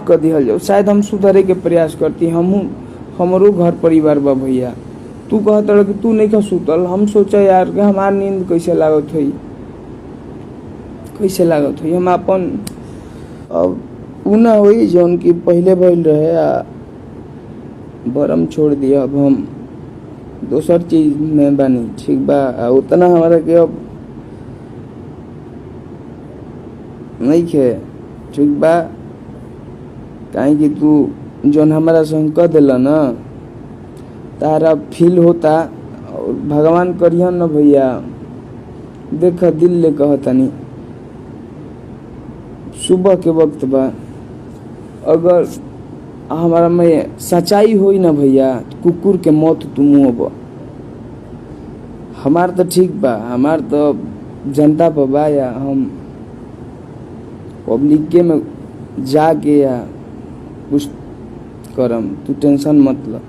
कर दिहल जाओ। शायद हम सुधरे के प्रयास करती, हमरो घर परिवार बा भैया। तू कहत रह कि तू नहीं का सुतल, हम सोचा यार कि हमार नींद कैसे लागत हुई, कैसे लागत हुई। हम अपन अब उ ना हुई जौन की पहले भइल रहे आ बरम छोड़ दिया। अब हम दोसर चीज में बानी, ठीक बा। उतना हमारा के अब नहीं खे, ठीक बा। काहे कि तू जौन हमारा संग कह दिला ना, तारा फील होता। और भगवान करियन न भैया, देख दिल ले कहतनी, सुबह के वक्त बा, अगर हमारा में सच्चाई होई ना भैया, कुकुर के मौत तू मुँहबा। हमार तो ठीक बा, हमार तो जनता पर बा, या हम पब्लिक के में जाके या कुछ करम, तू टेंशन मत ल।